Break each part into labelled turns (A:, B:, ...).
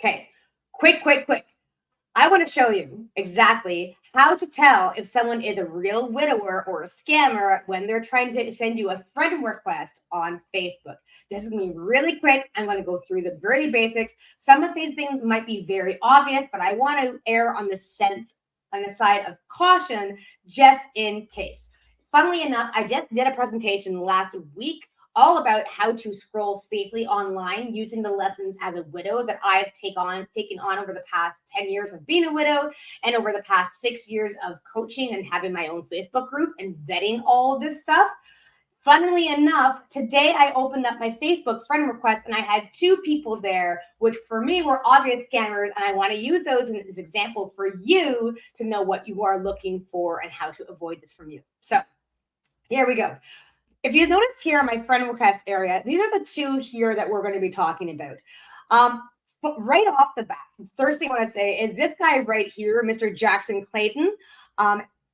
A: Okay, quick. I want to show you exactly how to tell if someone is a real widower or a scammer when they're trying to send you a friend request on Facebook. This is going to be really quick. I'm going to go through the very basics. Some of these things might be very obvious, but I want to err on the side of caution just in case. Funnily enough, I just did a presentation last week all about how to scroll safely online using the lessons as a widow that I've taken on over the past 10 years of being a widow and over the past 6 years of coaching and having my own Facebook group and vetting all of this stuff. Funnily enough, today I opened up my Facebook friend request and I had 2 people there, which for me were obvious scammers. And I want to use those as an example for you to know what you are looking for and how to avoid this from you. So here we go. If you notice here in my friend request area, these are the 2 here that we're going to be talking about. But right off the bat, the first thing I want to say is this guy right here, Mr. Jackson Clayton.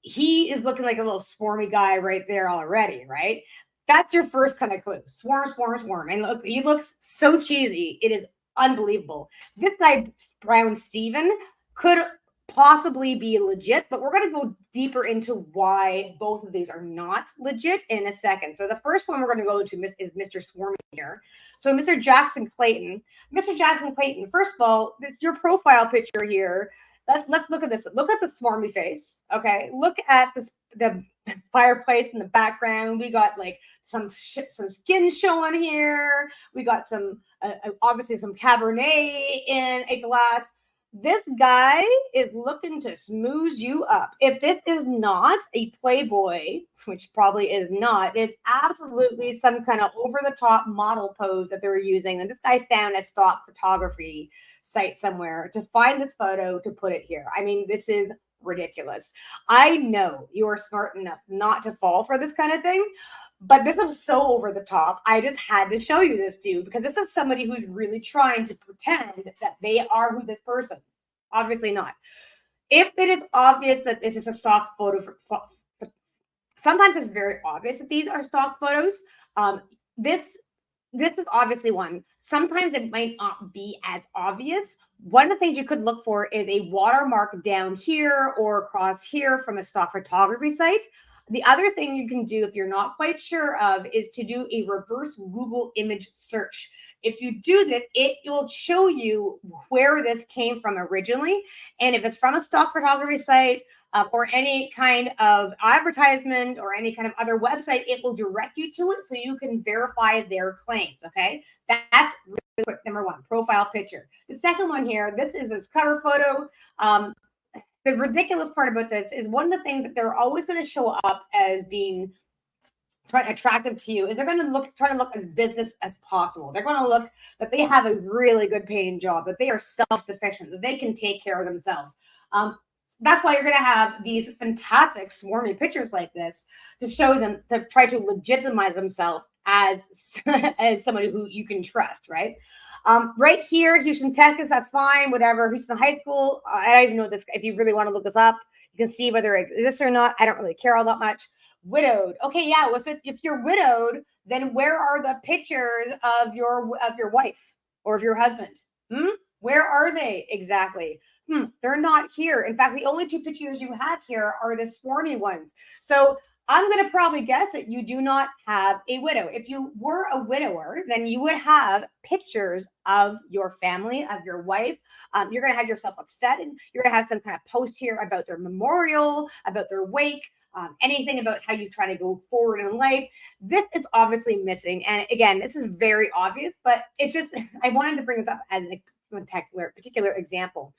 A: He is looking like a little swarmy guy right there already, right? That's your first kind of clue. Swarm. And look, he looks so cheesy. It is unbelievable. This guy, Brown Steven, could possibly be legit, but we're going to go deeper into why both of these are not legit in a second. So the first one we're going to go to is Mr. Swarmy here. So Mr. Jackson Clayton, first of all, your profile picture here. Let's look at this. Look at the swarmy face. Okay. Look at the fireplace in the background. We got like some skin showing here. We got some, obviously some Cabernet in a glass. This guy is looking to smooze you up. If this is not a Playboy, which probably is not, it's absolutely some kind of over-the-top model pose that they're using. And this guy found a stock photography site somewhere to find this photo to put it here. I mean, this is ridiculous. I know you are smart enough not to fall for this kind of thing, but this is so over the top. I just had to show you this to you because this is somebody who's really trying to pretend that they are who this person. Obviously not. If it is obvious that this is a stock photo, sometimes it's very obvious that these are stock photos. This is obviously one. Sometimes it might not be as obvious. One of the things you could look for is a watermark down here or across here from a stock photography site. The other thing you can do if you're not quite sure of is to do a reverse Google image search. If you do this, it will show you where this came from originally. And if it's from a stock photography site or any kind of advertisement or any kind of other website, it will direct you to it so you can verify their claims, okay? That's really quick. Number 1, profile picture. The second one here, this is this cover photo. The ridiculous part about this is one of the things that they're always going to show up as being attractive to you is they're going to try to look as business as possible. They're going to look that they have a really good paying job, that they are self-sufficient, that they can take care of themselves. That's why you're going to have these fantastic swarmy pictures like this to show them, to try to legitimize themselves as somebody who you can trust, right? Right here, Houston, Texas, that's fine, whatever. Houston High School, I don't even know this. If you really want to look this up, you can see whether it exists or not. I don't really care all that much. Widowed. Okay, yeah, if you're widowed, then where are the pictures of your wife or of your husband? Where are they exactly? They're not here. In fact, the only 2 pictures you have here are the swarmy ones. So I'm going to probably guess that you do not have a widow. If you were a widower, then you would have pictures of your family, of your wife. You're going to have yourself upset, and you're going to have some kind of post here about their memorial, about their wake, anything about how you try to go forward in life. This is obviously missing. And again, this is very obvious, but it's just, I wanted to bring this up as a particular example.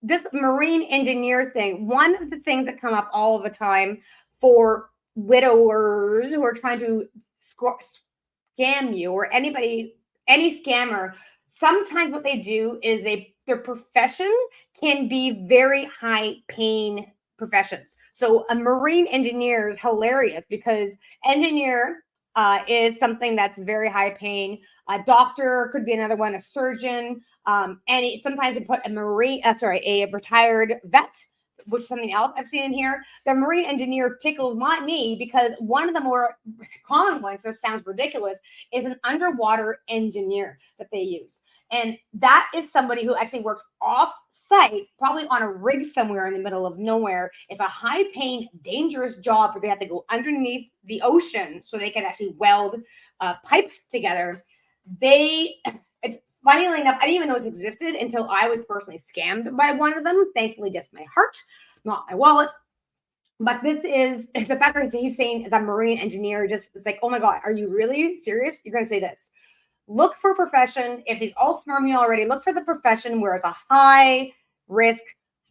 A: This marine engineer thing, one of the things that come up all the time for widowers who are trying to scam you, or any scammer, sometimes what they do is their profession can be very high paying professions. So a marine engineer is hilarious because engineer is something that's very high paying. A doctor could be another one, a surgeon. Sometimes they put a retired vet which is something else I've seen in here. The marine engineer tickles me because one of the more common ones, so it sounds ridiculous, is an underwater engineer that they use. And that is somebody who actually works off site, probably on a rig somewhere in the middle of nowhere. It's a high paying, dangerous job where they have to go underneath the ocean so they can actually weld pipes together. It's funny enough, I didn't even know it existed until I was personally scammed by one of them. Thankfully, just my heart, not my wallet. But this is the fact that he's saying as a marine engineer, just it's like, oh my God, are you really serious? You're going to say this. Look for a profession. If he's all smarmy already, look for the profession where it's a high risk,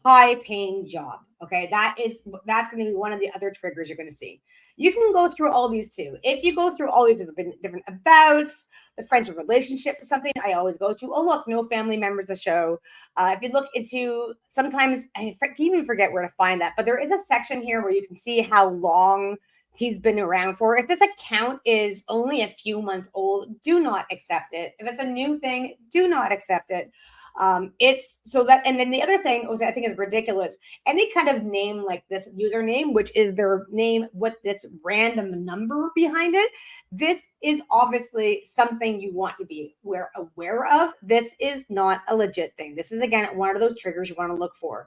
A: high paying job. Okay. That's going to be one of the other triggers you're going to see. You can go through all these too. If you go through all these different abouts, the friendship relationship is something I always go to. Oh, look, no family members to show. If you look into, sometimes I even forget where to find that, but there is a section here where you can see how long he's been around for. If this account is only a few months old, do not accept it. If it's a new thing, do not accept it. It's so that, and then the other thing which I think is ridiculous, any kind of name like this username, which is their name with this random number behind it, this is obviously something you want to be aware of. This is not a legit thing. This is, again, one of those triggers you want to look for.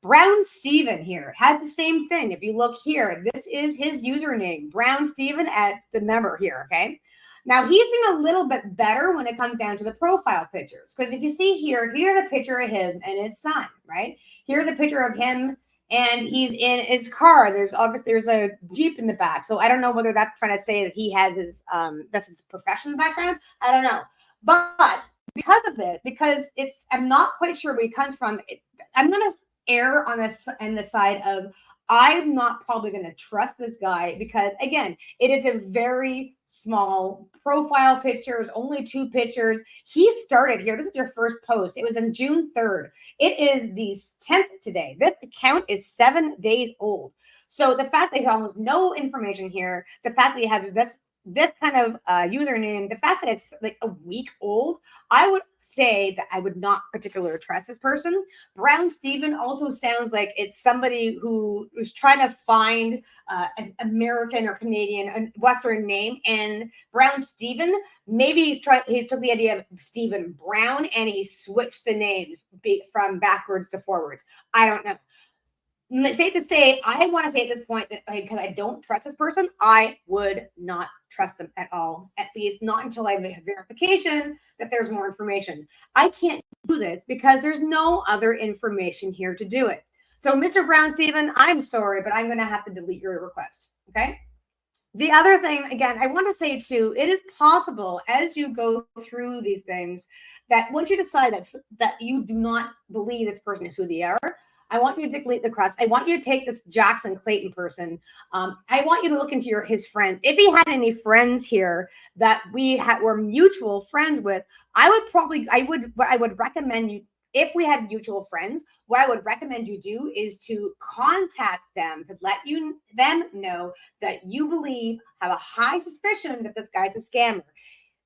A: Brown Steven here has the same thing. If you look here, this is his username, Brown Steven at the number here, okay? Now, he's doing a little bit better when it comes down to the profile pictures. Because if you see here, here's a picture of him and his son, right? Here's a picture of him and he's in his car. There's a Jeep in the back. So I don't know whether that's trying to say that he has that's his professional background. I don't know. But because of this, I'm not quite sure where he comes from. I'm going to err on the side of I'm not probably going to trust this guy because, again, it is a very small profile picture. It's only 2 pictures. He started here. This is your first post. It was on June 3rd. It is the 10th today. This account is 7 days old. So the fact that he has almost no information here, the fact that he has this kind of username, the fact that it's like a week old, I would say that I would not particularly trust this person. Brown Steven also sounds like it's somebody who was trying to find an American or Canadian, a Western name. And Brown Steven, maybe he took the idea of Stephen Brown and he switched the names from backwards to forwards. I don't know. Safe to say, I want to say at this point that because I don't trust this person, I would not trust them at all, at least not until I have verification that there's more information. I can't do this because there's no other information here to do it. So, Mr. Brown Steven, I'm sorry, but I'm going to have to delete your request. Okay. The other thing, again, I want to say too, it is possible as you go through these things that once you decide that you do not believe this person is who they are, I want you to delete the crust. I want you to take this Jackson Clayton person. I want you to look into his friends. If he had any friends here that were mutual friends with, I would recommend you, if we had mutual friends, what I would recommend you do is to contact them to let them know that you have a high suspicion that this guy's a scammer.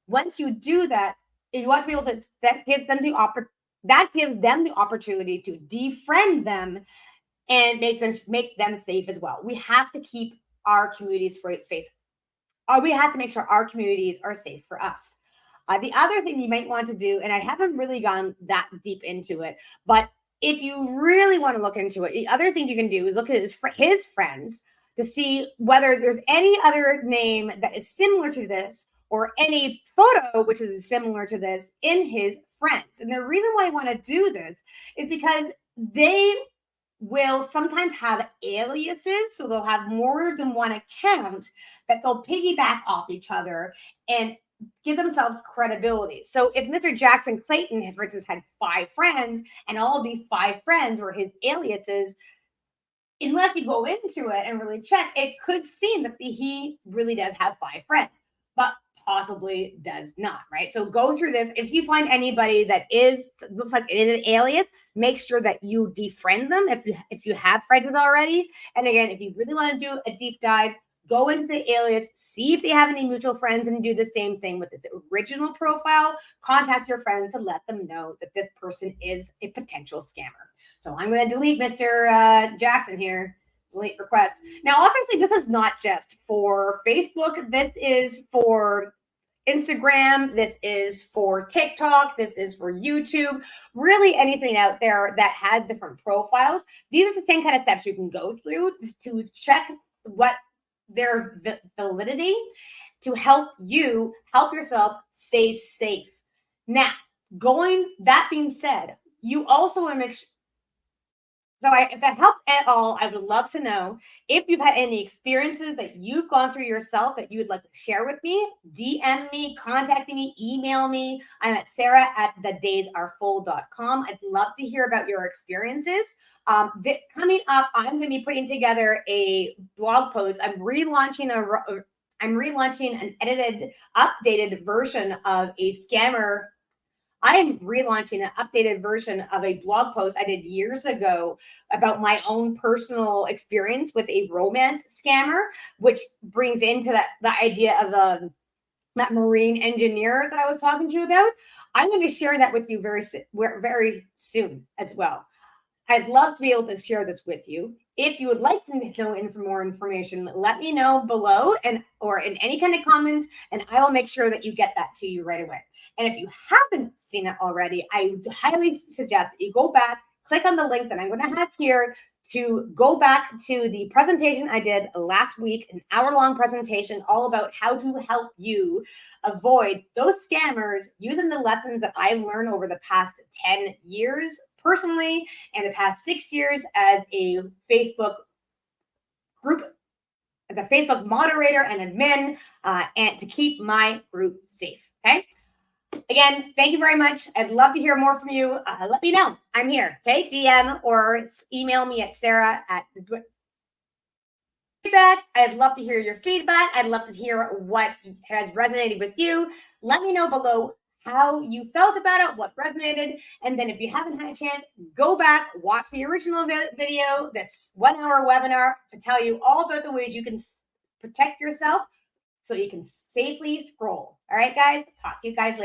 A: Once you do that, you want to be able to, that gives them the opportunity to defriend them and make them safe as well. We have to keep our communities we have to make sure our communities are safe for us. The other thing you might want to do, and I haven't really gone that deep into it, but if you really want to look into it, the other thing you can do is look at his friends to see whether there's any other name that is similar to this or any photo which is similar to this in his friends. And the reason why I want to do this is because they will sometimes have aliases. So they'll have more than one account that they'll piggyback off each other and give themselves credibility. So if Mr. Jackson Clayton, for instance, had 5 friends and all of these 5 friends were his aliases, unless you go into it and really check, it could seem that he really does have 5 friends, but possibly does not, right? So go through this. If you find anybody that looks like it is an alias, make sure that you defriend them if you have friends already. And again, if you really want to do a deep dive, go into the alias, see if they have any mutual friends, and do the same thing with its original profile. Contact your friends to let them know that this person is a potential scammer. So I'm going to delete Mr. Jackson here. Delete request. Now, obviously, this is not just for Facebook. This is for Instagram, this is for TikTok, this is for YouTube, really anything out there that has different profiles. These are the same kind of steps you can go through to check what their validity to help you help yourself stay safe. Now, that being said, you also want to make sure. So if that helps at all, I would love to know if you've had any experiences that you've gone through yourself that you would like to share with me. DM me, contact me, email me. I'm at sarah@thedaysarefull.com. I'd love to hear about your experiences. Coming up, I'm going to be putting together a blog post. I'm relaunching an edited, updated version of a scammer. I am relaunching an updated version of a blog post I did years ago about my own personal experience with a romance scammer, which brings into the idea of that marine engineer that I was talking to you about. I'm going to share that with you very soon as well. I'd love to be able to share this with you. If you would like to know more information, let me know below or in any kind of comments, and I will make sure that you get that to you right away. And if you haven't seen it already, I highly suggest that you go back, click on the link that I'm going to have here to go back to the presentation I did last week, an hour-long presentation all about how to help you avoid those scammers using the lessons that I've learned over the past 10 years personally and the past 6 years as a Facebook group, as a Facebook moderator and admin, and to keep my group safe. Okay. Again, thank you very much. I'd love to hear more from you. Let me know. I'm here. Okay. DM or email me at Sarah at feedback. I'd love to hear your feedback. I'd love to hear what has resonated with you. Let me know below how you felt about it, what resonated. And then if you haven't had a chance, go back, watch the original video, that's 1 hour webinar to tell you all about the ways you can protect yourself so you can safely scroll. All right, guys, talk to you guys later.